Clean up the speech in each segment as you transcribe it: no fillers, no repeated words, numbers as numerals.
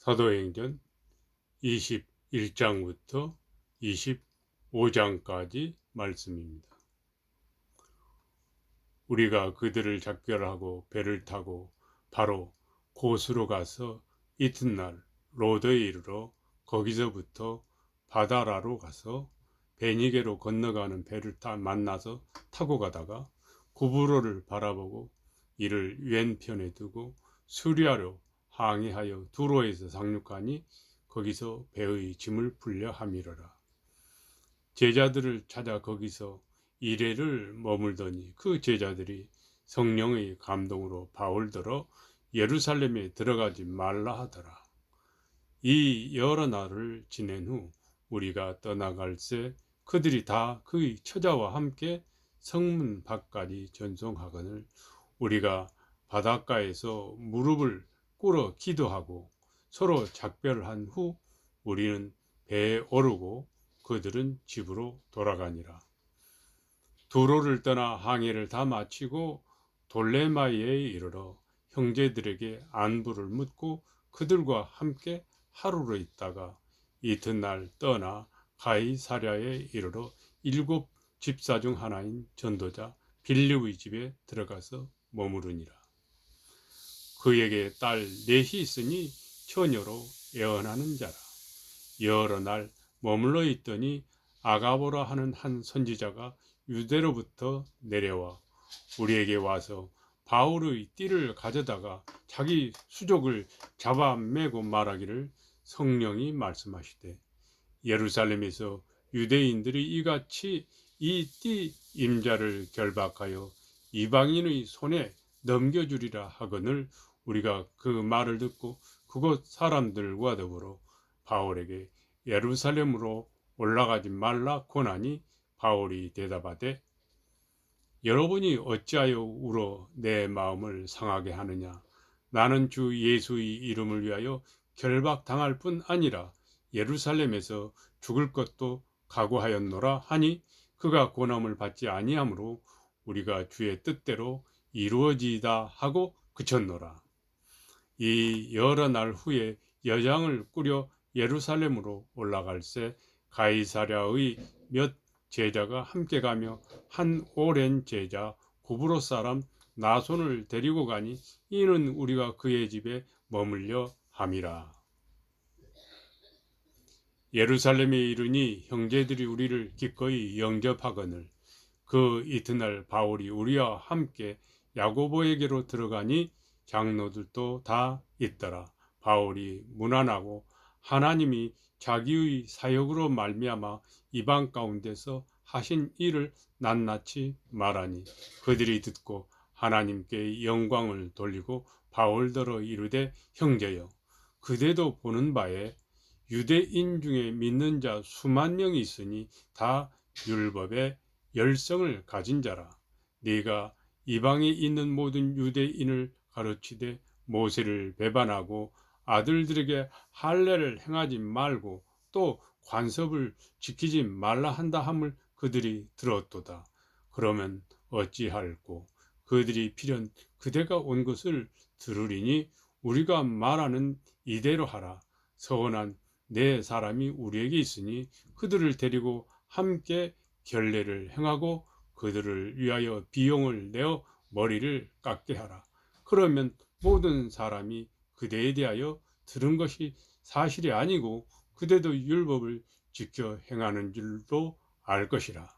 사도행전 21장부터 25장까지 말씀입니다. 우리가 그들을 작별하고 배를 타고 바로 고수로 가서 이튿날 로도에 이르러 거기서부터 바다라로 가서 베니게로 건너가는 배를 만나서 타고 가다가 구브로를 바라보고 이를 왼편에 두고 수리아로 항해하여 두로에서 상륙하니 거기서 배의 짐을 풀려 함이러라. 제자들을 찾아 거기서 이래를 머물더니 그 제자들이 성령의 감동으로 바울더러 예루살렘에 들어가지 말라 하더라. 이 여러 날을 지낸 후 우리가 떠나갈새 그들이 다 그의 처자와 함께 성문 밖까지 전송하거늘 우리가 바닷가에서 무릎을 꿇어 기도하고 서로 작별한 후 우리는 배에 오르고 그들은 집으로 돌아가니라. 두로를 떠나 항해를 다 마치고 돌레마이에 이르러 형제들에게 안부를 묻고 그들과 함께 하루를 있다가 이튿날 떠나 가이사랴에 이르러 7 집사 중 하나인 전도자 빌립의 집에 들어가서 머무르니라. 그에게 딸 넷이 있으니 처녀로 예언하는 자라. 여러 날 머물러 있더니 아가보라 하는 한 선지자가 유대로부터 내려와 우리에게 와서 바울의 띠를 가져다가 자기 수족을 잡아매고 말하기를 성령이 말씀하시되 예루살렘에서 유대인들이 이같이 이 띠 임자를 결박하여 이방인의 손에 넘겨주리라 하거늘 우리가 그 말을 듣고 그곳 사람들과 더불어 바울에게 예루살렘으로 올라가지 말라 권하니 바울이 대답하되 여러분이 어찌하여 울어 내 마음을 상하게 하느냐. 나는 주 예수의 이름을 위하여 결박당할 뿐 아니라 예루살렘에서 죽을 것도 각오하였노라 하니 그가 고난을 받지 아니하므로 우리가 주의 뜻대로 이루어지이다 하고 그쳤노라. 이 여러 날 후에 여장을 꾸려 예루살렘으로 올라갈새 가이사랴의 몇 제자가 함께 가며 한 오랜 제자 구브로 사람 나손을 데리고 가니 이는 우리가 그의 집에 머물려 함이라. 예루살렘에 이르니 형제들이 우리를 기꺼이 영접하거늘 그 이튿날 바울이 우리와 함께 야고보에게로 들어가니 장로들도 다 있더라. 바울이 무난하고 하나님이 자기의 사역으로 말미암아 이방 가운데서 하신 일을 낱낱이 말하니 그들이 듣고 하나님께 영광을 돌리고 바울더러 이르되 형제여 그대도 보는 바에 유대인 중에 믿는 자 수만 명이 있으니 다 율법의 열성을 가진 자라. 네가 이방에 있는 모든 유대인을 가르치되 모세를 배반하고 아들들에게 할례를 행하지 말고 또 관습을 지키지 말라 한다 함을 그들이 들었도다. 그러면 어찌할꼬 그들이 필연 그대가 온 것을 들으리니 우리가 말하는 이대로 하라. 서원한 네 사람이 우리에게 있으니 그들을 데리고 함께 결례를 행하고 그들을 위하여 비용을 내어 머리를 깎게 하라. 그러면 모든 사람이 그대에 대하여 들은 것이 사실이 아니고 그대도 율법을 지켜 행하는 줄도 알 것이라.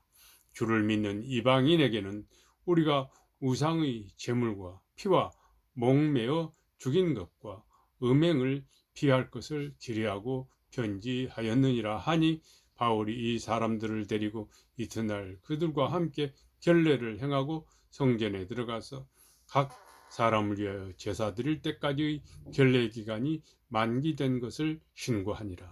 주를 믿는 이방인에게는 우리가 우상의 제물과 피와 목매어 죽인 것과 음행을 피할 것을 기리하고 편지하였느니라 하니 바울이 이 사람들을 데리고 이튿날 그들과 함께 결례를 행하고 성전에 들어가서 각 사람을 위하여 제사 드릴 때까지의 결례 기간이 만기된 것을 신고하니라.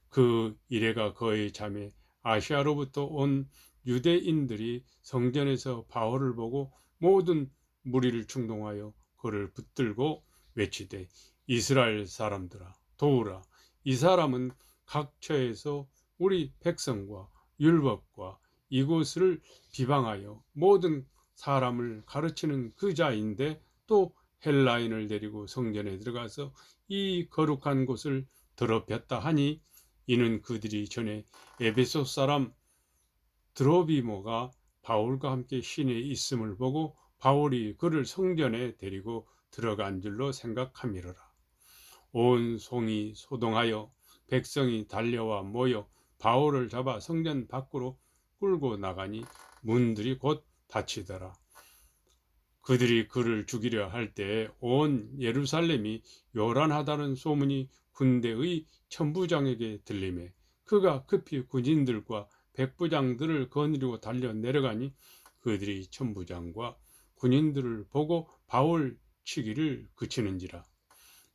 그 이래가 거의 잠에 아시아로부터 온 유대인들이 성전에서 바울을 보고 모든 무리를 충동하여 그를 붙들고 외치되 이스라엘 사람들아 도우라. 이 사람은 각처에서 우리 백성과 율법과 이곳을 비방하여 모든 사람을 가르치는 그 자인데 또 헬라인을 데리고 성전에 들어가서 이 거룩한 곳을 더럽혔다 하니, 이는 그들이 전에 에베소 사람 드로비모가 바울과 함께 시내에 있음을 보고 바울이 그를 성전에 데리고 들어간 줄로 생각함이로라. 온 성이 소동하여 백성이 달려와 모여 바울을 잡아 성전 밖으로 끌고 나가니 문들이 곧 닫히더라. 그들이 그를 죽이려 할 때에 온 예루살렘이 요란하다는 소문이 군대의 천부장에게 들리매 그가 급히 군인들과 백부장들을 거느리고 달려 내려가니 그들이 천부장과 군인들을 보고 바울 치기를 그치는지라.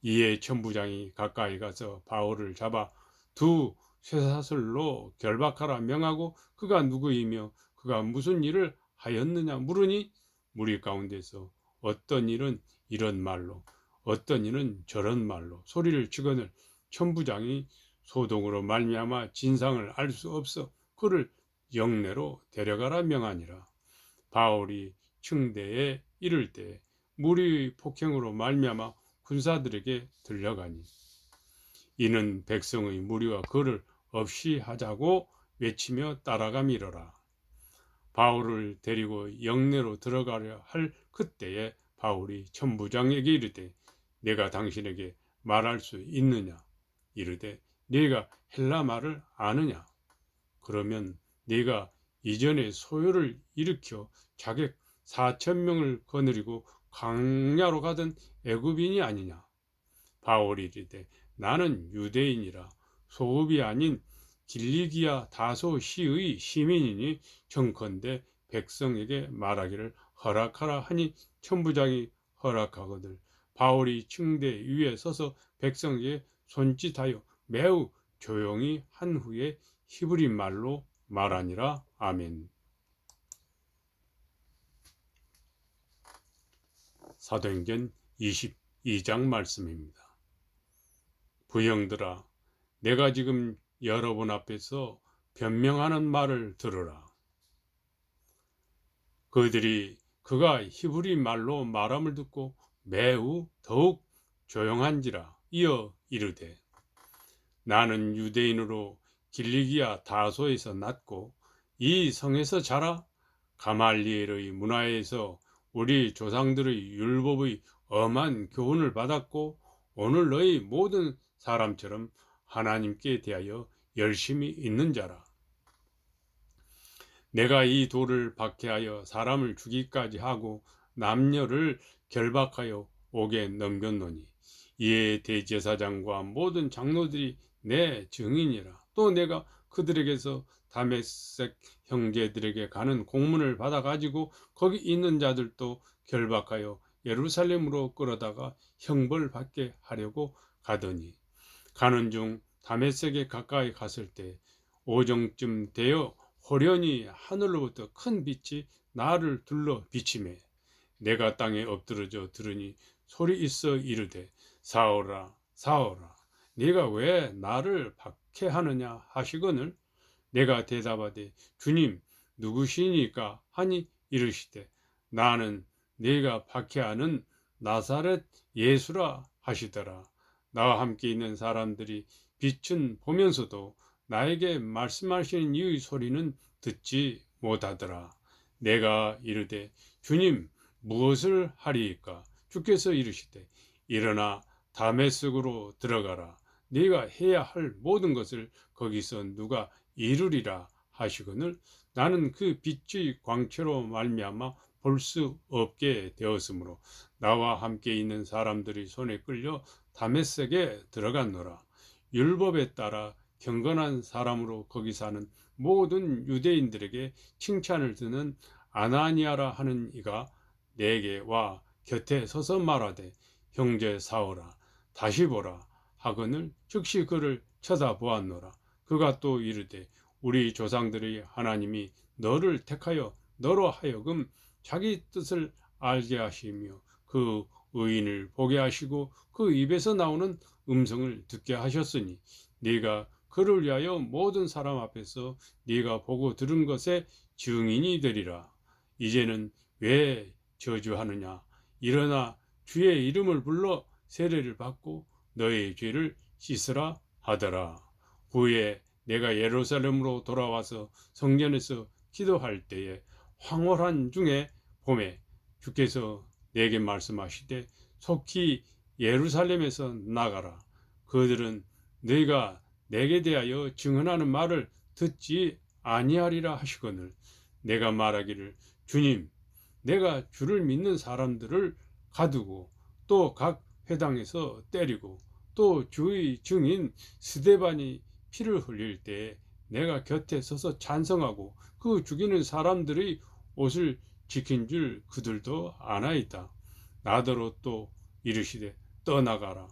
이에 천부장이 가까이 가서 바울을 잡아 두 쇠사슬로 결박하라 명하고 그가 누구이며 그가 무슨 일을 하였느냐 물으니 무리 가운데서 어떤 일은 이런 말로 어떤 일은 저런 말로 소리를 치거늘 천부장이 소동으로 말미암아 진상을 알 수 없어 그를 영내로 데려가라 명하니라. 바울이 층대에 이를 때 무리 폭행으로 말미암아 군사들에게 들려가니 이는 백성의 무리와 그를 없이 하자고 외치며 따라가미러라. 바울을 데리고 영내로 들어가려 할 그때에 바울이 천부장에게 이르되 내가 당신에게 말할 수 있느냐 이르되 네가 헬라 말을 아느냐 그러면 네가 이전에 소요를 일으켜 자객 4,000명을 거느리고 광야로 가던 애굽인이 아니냐. 바울이 이르되 나는 유대인이라 소읍이 아닌 길리기아 다소 시의 시민이니 청컨대 백성에게 말하기를 허락하라 하니 천부장이 허락하거늘 바울이 층대 위에 서서 백성에게 손짓하여 매우 조용히 한 후에 히브리 말로 말하니라. 아멘. 사도행전 22장 말씀입니다. 부형들아, 내가 지금 여러분 앞에서 변명하는 말을 들으라. 그들이 그가 히브리 말로 말함을 듣고 매우 더욱 조용한지라. 이어 이르되 나는 유대인으로 길리기아 다소에서 났고 이 성에서 자라 가말리엘의 문화에서 우리 조상들의 율법의 엄한 교훈을 받았고 오늘 너희 모든 사람처럼 하나님께 대하여 열심히 있는 자라. 내가 이 돌을 박해하여 사람을 죽이기까지 하고 남녀를 결박하여 옥에 넘겼노니 이에 대제사장과 모든 장로들이 내 증인이라. 또 내가 그들에게서 다메섹 형제들에게 가는 공문을 받아 가지고 거기 있는 자들도 결박하여 예루살렘으로 끌어다가 형벌 받게 하려고 가더니 가는 중 다메섹에 가까이 갔을 때 오정쯤 되어 호련히 하늘로부터 큰 빛이 나를 둘러 비치매 내가 땅에 엎드러져 들으니 소리 있어 이르되 사오라 사오라 네가 왜 나를 박해하느냐 하시거늘 내가 대답하되 주님 누구시니까 하니 이르시되 나는 네가 박해하는 나사렛 예수라 하시더라. 나와 함께 있는 사람들이 빛은 보면서도 나에게 말씀하시는 이의 소리는 듣지 못하더라. 내가 이르되 주님 무엇을 하리이까? 주께서 이르시되 일어나 다메섹으로 들어가라. 네가 해야 할 모든 것을 거기서 누가 이루리라 하시거늘 나는 그 빛의 광채로 말미암아 볼 수 없게 되었으므로 나와 함께 있는 사람들이 손에 끌려 다메섹에 들어갔노라. 율법에 따라 경건한 사람으로 거기 사는 모든 유대인들에게 칭찬을 듣는 아나니아라 하는 이가 내게 와 곁에 서서 말하되 형제 사오라 다시 보라 하거늘 즉시 그를 쳐다보았노라. 그가 또 이르되 우리 조상들의 하나님이 너를 택하여 너로 하여금 자기 뜻을 알게 하시며 그 의인을 보게 하시고 그 입에서 나오는 음성을 듣게 하셨으니 네가 그를 위하여 모든 사람 앞에서 네가 보고 들은 것에 증인이 되리라. 이제는 왜 저주하느냐? 일어나 주의 이름을 불러 세례를 받고 너의 죄를 씻으라 하더라. 후에 내가 예루살렘으로 돌아와서 성전에서 기도할 때에 황홀한 중에 봄에 주께서 내게 말씀하시되 속히 예루살렘에서 나가라. 그들은 너희가 내게 대하여 증언하는 말을 듣지 아니하리라 하시거늘 내가 말하기를 주님 내가 주를 믿는 사람들을 가두고 또 각 회당에서 때리고 또 주의 증인 스데반이 피를 흘릴 때 내가 곁에 서서 찬성하고 그 죽이는 사람들의 옷을 지킨 줄 그들도 아나이다. 나더러 또 이르시되 떠나가라.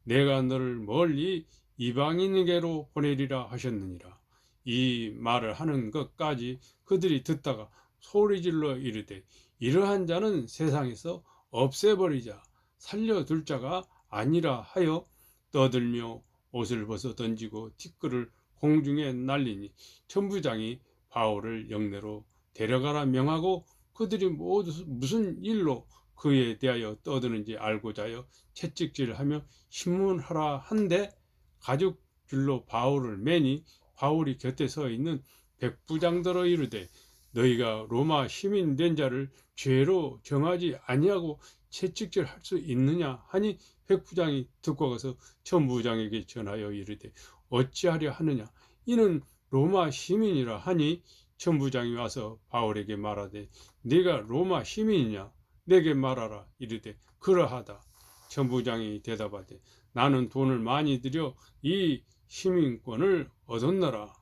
내가 너를 멀리 이방인에게로 보내리라 하셨느니라. 이 말을 하는 것까지 그들이 듣다가 소리질러 이르되 이러한 자는 세상에서 없애버리자 살려둘 자가 아니라 하여 떠들며 옷을 벗어 던지고 티끌을 공중에 날리니 천부장이 바울을 영내로 데려가라 명하고 그들이 모두 무슨 일로 그에 대하여 떠드는지 알고자 하여 채찍질하며 신문하라 한데 가죽 줄로 바울을 매니 바울이 곁에 서 있는 백부장들어 이르되 너희가 로마 시민 된 자를 죄로 정하지 아니하고 채찍질할 수 있느냐 하니 백부장이 듣고 가서 천부장에게 전하여 이르되 어찌하려 하느냐 이는 로마 시민이라 하니 천부장이 와서 바울에게 말하되 네가 로마 시민이냐 내게 말하라 이르되 그러하다. 천부장이 대답하되 나는 돈을 많이 들여 이 시민권을 얻었노라.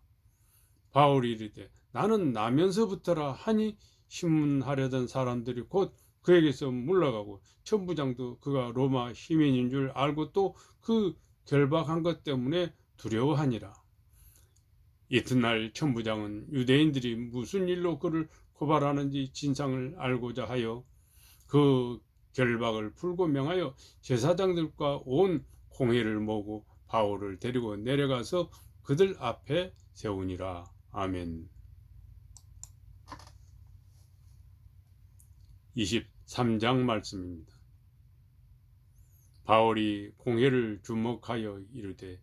바울이 이르되 나는 나면서부터라 하니 신문하려던 사람들이 곧 그에게서 물러가고 천부장도 그가 로마 시민인 줄 알고 또 그 결박한 것 때문에 두려워하니라. 이튿날 천부장은 유대인들이 무슨 일로 그를 고발하는지 진상을 알고자 하여 그 결박을 풀고 명하여 제사장들과 온 공회를 모으고 바울을 데리고 내려가서 그들 앞에 세우니라. 아멘. 23장 말씀입니다. 바울이 공회를 주목하여 이르되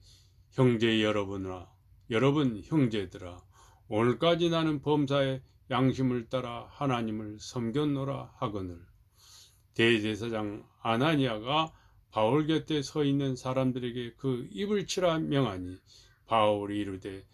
형제 여러분아 여러분 형제들아 오늘까지 나는 범사의 양심을 따라 하나님을 섬겼노라 하거늘 대제사장 아나니아가 바울 곁에 서 있는 사람들에게 그 입을 치라 명하니 바울이 이르되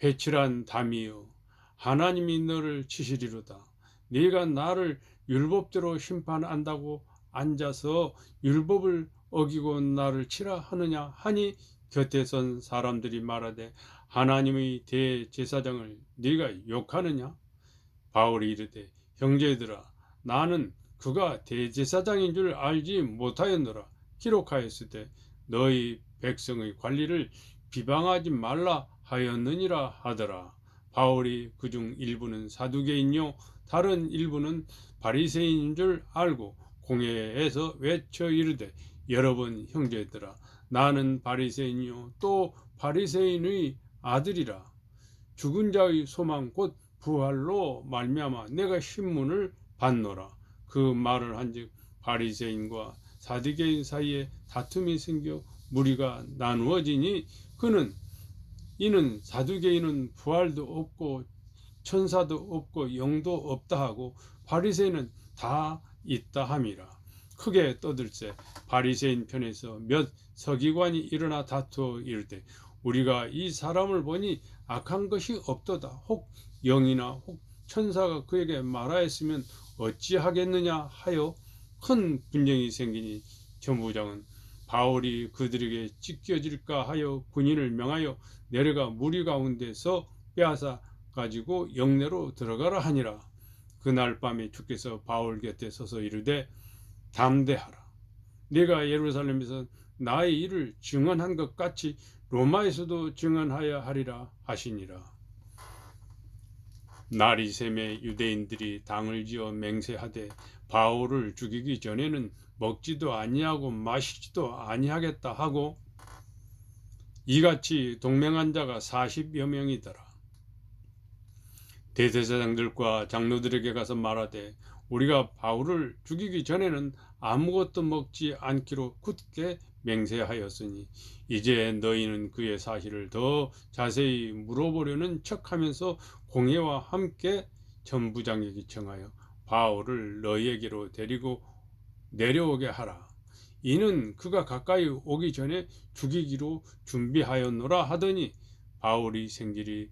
회칠한 담이여 하나님이 너를 치시리로다. 네가 나를 율법대로 심판한다고 앉아서 율법을 어기고 나를 치라 하느냐 하니 곁에 선 사람들이 말하되 하나님의 대제사장을 네가 욕하느냐? 바울이 이르되 형제들아 나는 그가 대제사장인 줄 알지 못하였노라. 기록하였을 때 너희 백성의 관리를 비방하지 말라 하였느니라 하더라. 바울이 그중 일부는 사두개인요 다른 일부는 바리새인인 줄 알고 공회에서 외쳐 이르되 여러분 형제들아 나는 바리새인이요 또 바리새인의 아들이라. 죽은 자의 소망 곧 부활로 말미암아 내가 신문을 받노라. 그 말을 한즉 바리새인과 사두개인 사이에 다툼이 생겨 무리가 나누어지니 이는 사두개인은 부활도 없고 천사도 없고 영도 없다 하고 바리새인은 다 있다 함이라. 크게 떠들세 바리새인 편에서 몇 서기관이 일어나 다투어 이르되 우리가 이 사람을 보니 악한 것이 없도다. 혹 영이나 혹 천사가 그에게 말하였으면 어찌하겠느냐 하여 큰 분쟁이 생기니 천부장은 바울이 그들에게 찢겨질까 하여 군인을 명하여 내려가 무리 가운데서 빼앗아 가지고 영내로 들어가라 하니라. 그날 밤에 주께서 바울 곁에 서서 이르되 담대하라. 네가 예루살렘에서 나의 일을 증언한 것 같이 로마에서도 증언하여 하리라 하시니라. 날이 새매 유대인들이 당을 지어 맹세하되 바울을 죽이기 전에는 먹지도 아니하고 마시지도 아니하겠다 하고 이같이 동맹한 자가 40여 명이더라. 대제사장들과 장로들에게 가서 말하되 우리가 바울을 죽이기 전에는 아무것도 먹지 않기로 굳게 맹세하였으니 이제 너희는 그의 사실을 더 자세히 물어보려는 척하면서 공회와 함께 전부장에게 청하여 바울을 너희에게로 데리고 내려오게 하라. 이는 그가 가까이 오기 전에 죽이기로 준비하였노라 하더니 바울이 생길이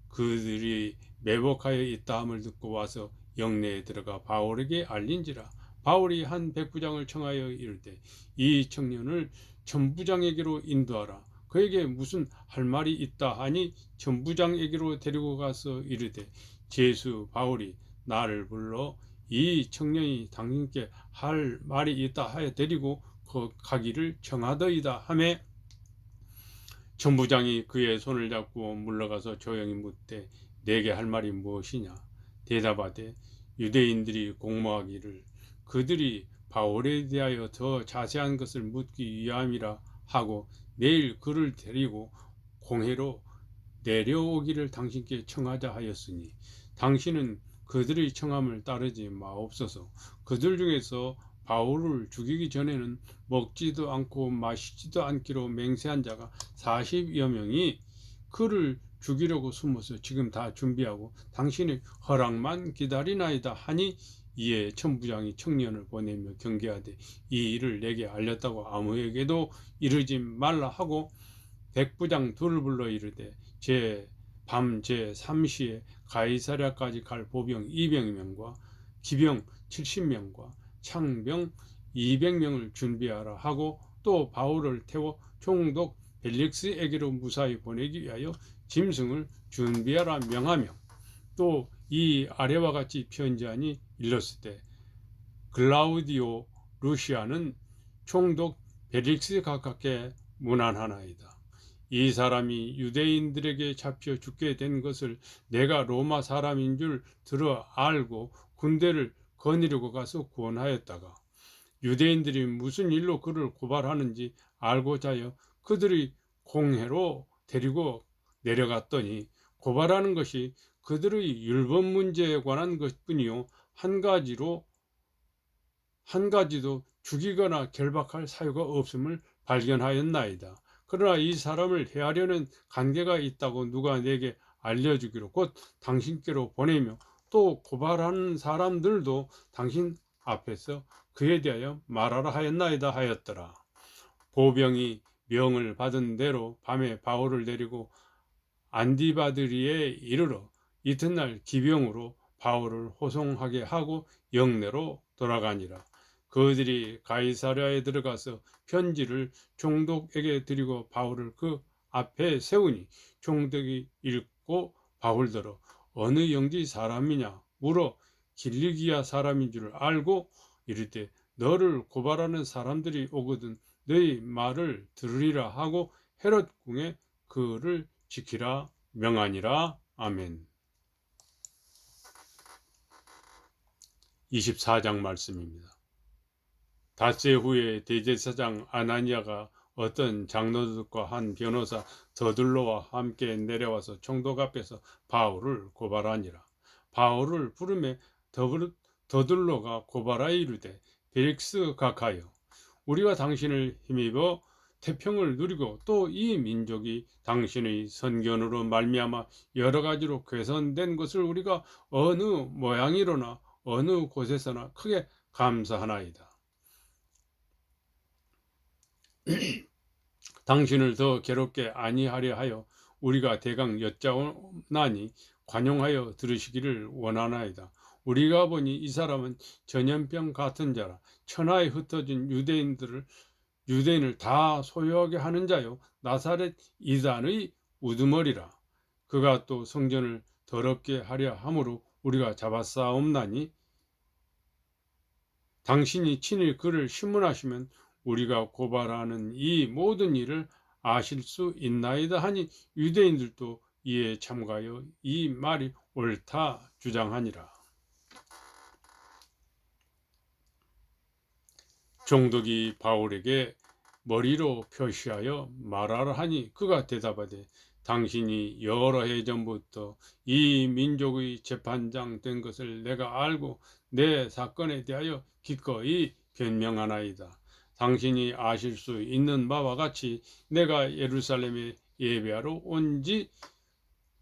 그들이 매복하여 있다함을 듣고 와서 영내에 들어가 바울에게 알린지라. 바울이 한 백부장을 청하여 이르되 이 청년을 전부장에게로 인도하라. 그에게 무슨 할 말이 있다 하니 전부장에게로 데리고 가서 이르되 제수 바울이 나를 불러 이 청년이 당신께 할 말이 있다 하여 데리고 가기를 청하더이다 하매 전부장이 그의 손을 잡고 물러가서 조용히 묻되 내게 할 말이 무엇이냐. 대답하되 유대인들이 공모하기를 그들이 바울에 대하여 더 자세한 것을 묻기 위함이라 하고 내일 그를 데리고 공회로 내려오기를 당신께 청하자 하였으니 당신은 그들의 청함을 따르지 마옵소서. 그들 중에서 바울을 죽이기 전에는 먹지도 않고 마시지도 않기로 맹세한 자가 40여 명이 그를 죽이려고 숨어서 지금 다 준비하고 당신의 허락만 기다리나이다 하니 이에 천부장이 청년을 보내며 경계하되 이 일을 내게 알렸다고 아무에게도 이르지 말라 하고 백부장 둘을 불러 이르되 밤 제3시에 가이사랴까지 갈 보병 200명과 기병 70명과 창병 200명을 준비하라 하고 또 바울을 태워 총독 벨릭스에게로 무사히 보내기 위하여 짐승을 준비하라 명하며 또 이 아래와 같이 편지하니 일렀을 때 글라우디오 루시아는 총독 벨릭스 가깝게 문안하나이다. 이 사람이 유대인들에게 잡혀 죽게 된 것을 내가 로마 사람인 줄 들어 알고 군대를 거느리고 가서 구원하였다가 유대인들이 무슨 일로 그를 고발하는지 알고자 하여 그들이 공회로 데리고 내려갔더니 고발하는 것이 그들의 율법 문제에 관한 것뿐이요 한 가지도 죽이거나 결박할 사유가 없음을 발견하였나이다. 그러나 이 사람을 해하려는 관계가 있다고 누가 내게 알려주기로 곧 당신께로 보내며 또 고발하는 사람들도 당신 앞에서 그에 대하여 말하라 하였나이다 하였더라. 보병이 명을 받은 대로 밤에 바울을 데리고 안디바드리에 이르러 이튿날 기병으로 바울을 호송하게 하고 영내로 돌아가니라. 그들이 가이사랴에 들어가서 편지를 총독에게 드리고 바울을 그 앞에 세우니 총독이 읽고 바울더러 어느 영지 사람이냐 물어 길리기아 사람인 줄 알고 이르되 너를 고발하는 사람들이 오거든 너희 말을 들으리라 하고 헤롯 궁에 그를 지키라 명하니라. 아멘. 24장 말씀입니다. 닷새 후에 대제사장 아나니아가 어떤 장로들과 한 변호사 더둘로와 함께 내려와서 총독 앞에서 바울을 고발하니라. 바울을 부르매 더둘로가 고발하여 이르되 벨릭스 각하여 우리가 당신을 힘입어 태평을 누리고 또 이 민족이 당신의 선견으로 말미암아 여러 가지로 훼손된 것을 우리가 어느 모양이로나 어느 곳에서나 크게 감사하나이다. 당신을 더 괴롭게 아니하려 하여 우리가 대강 여짜오나니 관용하여 들으시기를 원하나이다. 우리가 보니 이 사람은 전염병 같은 자라 천하에 흩어진 유대인을 다 소유하게 하는 자요 나사렛 이단의 우두머리라. 그가 또 성전을 더럽게 하려 함으로 우리가 잡았사옵나니 당신이 친히 그를 신문하시면 우리가 고발하는 이 모든 일을 아실 수 있나이다 하니 유대인들도 이에 참가하여 이 말이 옳다 주장하니라. 총독이 바울에게 머리로 표시하여 말하라 하니 그가 대답하되 당신이 여러 해 전부터 이 민족의 재판장 된 것을 내가 알고 내 사건에 대하여 기꺼이 변명하나이다. 당신이 아실 수 있는 바와 같이 내가 예루살렘에 예배하러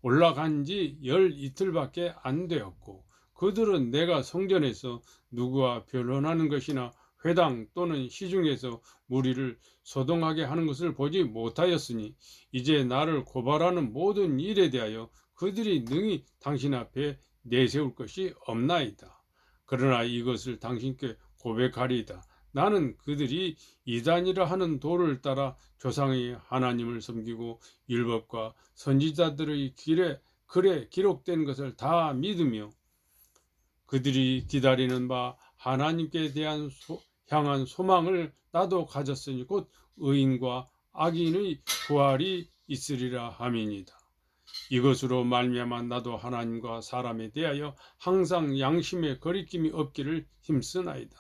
올라간 지 열 이틀밖에 안 되었고, 그들은 내가 성전에서 누구와 변론하는 것이나 회당 또는 시중에서 무리를 소동하게 하는 것을 보지 못하였으니 이제 나를 고발하는 모든 일에 대하여 그들이 능히 당신 앞에 내세울 것이 없나이다. 그러나 이것을 당신께 고백하리이다. 나는 그들이 이단이라 하는 도를 따라 조상의 하나님을 섬기고 율법과 선지자들의 글에 기록된 것을 다 믿으며 그들이 기다리는 바 하나님께 대한 향한 소망을 나도 가졌으니 곧 의인과 악인의 부활이 있으리라 함이니이다. 이것으로 말미암아 나도 하나님과 사람에 대하여 항상 양심의 거리낌이 없기를 힘쓰나이다.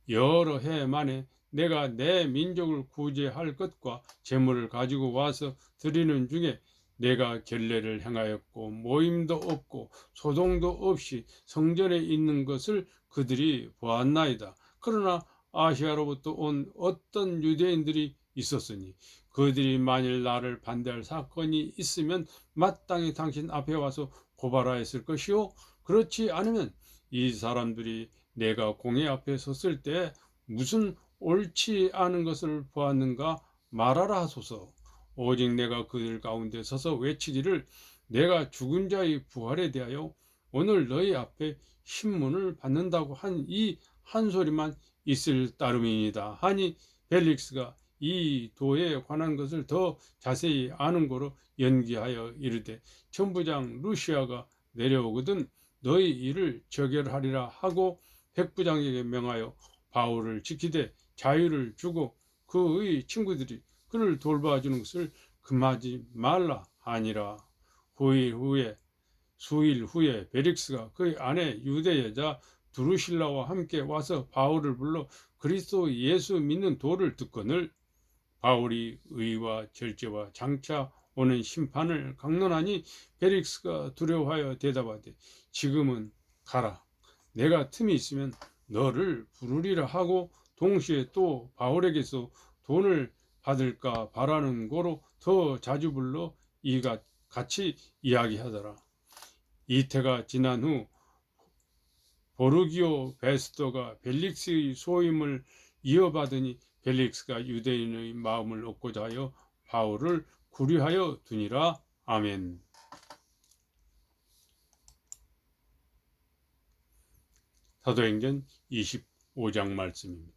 여러 해 만에 내가 내 민족을 구제할 것과 재물을 가지고 와서 드리는 중에 내가 결례를 행하였고 모임도 없고 소동도 없이 성전에 있는 것을 그들이 보았나이다. 그러나 아시아로부터 온 어떤 유대인들이 있었으니 그들이 만일 나를 반대할 사건이 있으면 마땅히 당신 앞에 와서 고발하였을 것이요, 그렇지 않으면 이 사람들이 내가 공회 앞에 섰을 때 무슨 옳지 않은 것을 보았는가 말하라 하소서. 오직 내가 그들 가운데 서서 외치기를 내가 죽은 자의 부활에 대하여 오늘 너희 앞에 신문을 받는다고 한 이 한 소리만 있을 따름이니다 하니 벨릭스가 이 도에 관한 것을 더 자세히 아는 거로 연기하여 이르되 천부장 루시아가 내려오거든 너희 일을 처결하리라 하고 백부장에게 명하여 바울을 지키되 자유를 주고 그의 친구들이 그를 돌봐주는 것을 금하지 말라 하니라. 수일 후에 벨릭스가 그의 아내 유대 여자 두루실라와 함께 와서 바울을 불러 그리스도 예수 믿는 도를 듣거늘 바울이 의와 절제와 장차 오는 심판을 강론하니 벨릭스가 두려워하여 대답하되 지금은 가라. 내가 틈이 있으면 너를 부르리라 하고 동시에 또 바울에게서 돈을 받을까 바라는 고로 더 자주 불러 이가 같이 이야기하더라. 이태가 지난 후 보르기오 베스토가 벨릭스의 소임을 이어받으니 벨릭스가 유대인의 마음을 얻고자 하여 바울을 구류하여 두니라. 아멘. 사도행전 25장 말씀입니다.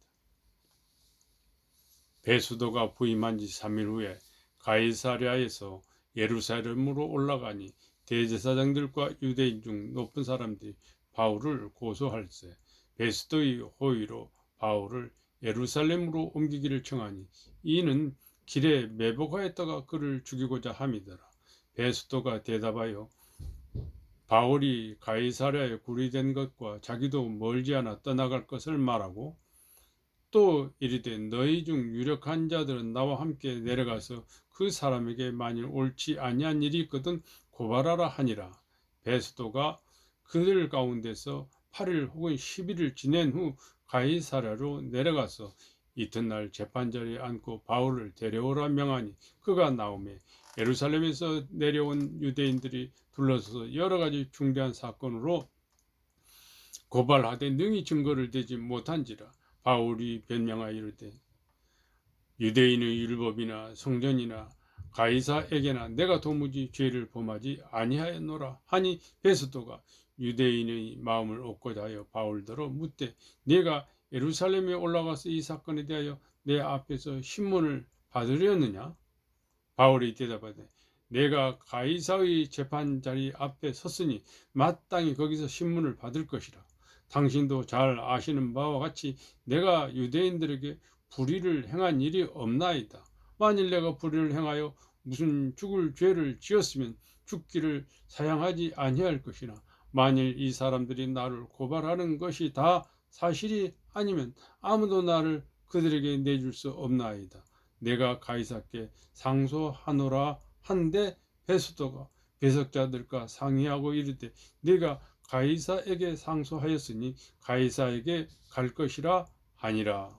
베스도가 부임한 지 3일 후에 가이사랴에서 예루살렘으로 올라가니 대제사장들과 유대인 중 높은 사람들이 바울을 고소할세 베스도의 호의로 바울을 예루살렘으로 옮기기를 청하니 이는 길에 매복하였다가 그를 죽이고자 함이더라. 베스도가 대답하여 바울이 가이사랴에 구리된 것과 자기도 멀지 않아 떠나갈 것을 말하고 또 이르되 너희 중 유력한 자들은 나와 함께 내려가서 그 사람에게 만일 옳지 아니한 일이 있거든 고발하라 하니라. 베스도가 그들 가운데서 8일 혹은 10일을 지낸 후 가이사랴로 내려가서 이튿날 재판자리에 앉고 바울을 데려오라 명하니 그가 나오매 예루살렘에서 내려온 유대인들이 둘러서서 여러 가지 중대한 사건으로 고발하되 능히 증거를 대지 못한지라. 바울이 변명하여 이르되 유대인의 율법이나 성전이나 가이사에게나 내가 도무지 죄를 범하지 아니하였노라 하니 베스도가 유대인의 마음을 얻고자 하여 바울더러 묻되 네가 예루살렘에 올라가서 이 사건에 대하여 내 앞에서 신문을 받으려느냐? 바울이 대답하되 내가 가이사의 재판 자리 앞에 섰으니 마땅히 거기서 신문을 받을 것이라. 당신도 잘 아시는 바와 같이 내가 유대인들에게 불의를 행한 일이 없나이다. 만일 내가 불의를 행하여 무슨 죽을 죄를 지었으면 죽기를 사양하지 아니할 것이나 만일 이 사람들이 나를 고발하는 것이 다 사실이 아니면 아무도 나를 그들에게 내줄 수 없나이다. 내가 가이사께 상소하노라 한데 베스도가 배석자들과 상의하고 이르되 네가 가이사에게 상소하였으니 가이사에게 갈 것이라 하니라.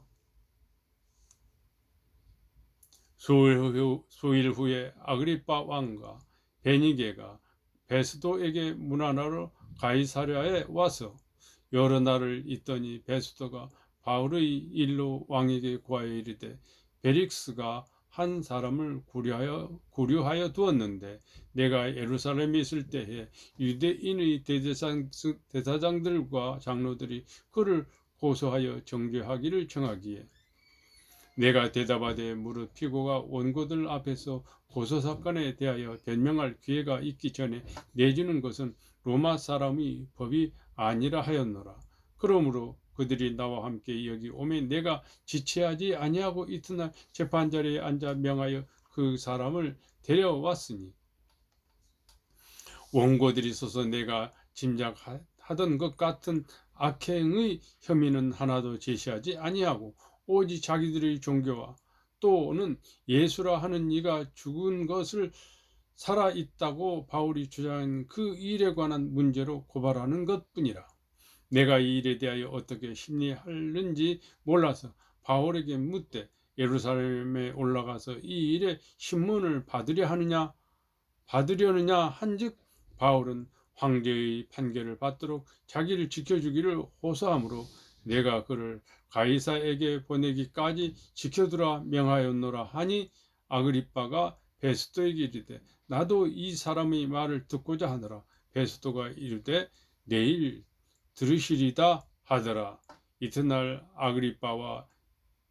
수일 후에 아그리빠 왕과 베니게가 베스도에게 문안하러 가이사랴에 와서 여러 날을 있더니 베스도가 바울의 일로 왕에게 구하여 이르되 벨릭스가 한 사람을 구류하여 두었는데 내가 예루살렘에 있을 때에 유대인의 대사장들과 장로들이 그를 고소하여 정죄하기를 청하기에 내가 대답하되 무릇 피고가 원고들 앞에서 고소사건에 대하여 변명할 기회가 있기 전에 내주는 것은 로마 사람의 법이 아니라 하였노라. 그러므로 그들이 나와 함께 여기 오매 내가 지체하지 아니하고 이튿날 재판자리에 앉아 명하여 그 사람을 데려왔으니 원고들이 있어서 내가 짐작하던 것 같은 악행의 혐의는 하나도 제시하지 아니하고 오직 자기들의 종교와 또는 예수라 하는 이가 죽은 것을 살아있다고 바울이 주장한 그 일에 관한 문제로 고발하는 것뿐이라. 내가 이 일에 대하여 어떻게 심리하는지 몰라서 바울에게 묻되 예루살렘에 올라가서 이 일에 신문을 받으려느냐 한즉 바울은 황제의 판결을 받도록 자기를 지켜주기를 호소하므로 내가 그를 가이사에게 보내기까지 지켜두라 명하였노라 하니 아그리빠가 베스도에게 이르되 나도 이 사람의 말을 듣고자 하노라. 베스도가 이르되 내일 들으시리다 하더라. 이튿날 아그리빠와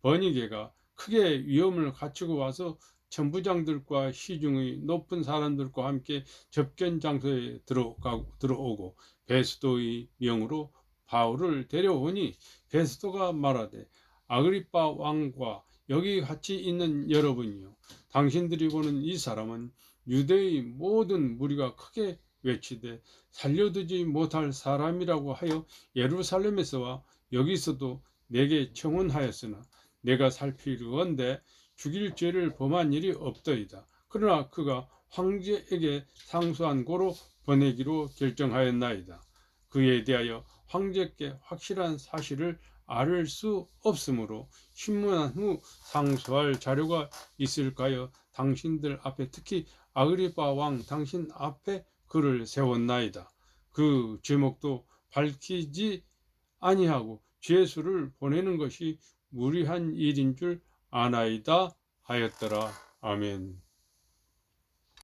버니게가 크게 위험을 갖추고 와서 천부장들과 시중의 높은 사람들과 함께 접견 장소에 들어오고 베스도의 명으로 바울을 데려오니 베스도가 말하되 아그리빠 왕과 여기 같이 있는 여러분이요 당신들이 보는 이 사람은 유대의 모든 무리가 크게 외치되 살려두지 못할 사람이라고 하여 예루살렘에서와 여기서도 내게 청혼하였으나 내가 살피려건대 죽일 죄를 범한 일이 없더이다. 그러나 그가 황제에게 상소한 고로 보내기로 결정하였나이다. 그에 대하여 황제께 확실한 사실을 알을 수 없으므로 신문한 후 상소할 자료가 있을까요? 당신들 앞에 특히 아그리빠 왕 당신 앞에 그를 세웠나이다. 그 제목도 밝히지 아니하고 죄수를 보내는 것이 무리한 일인 줄 아나이다 하였더라. 아멘.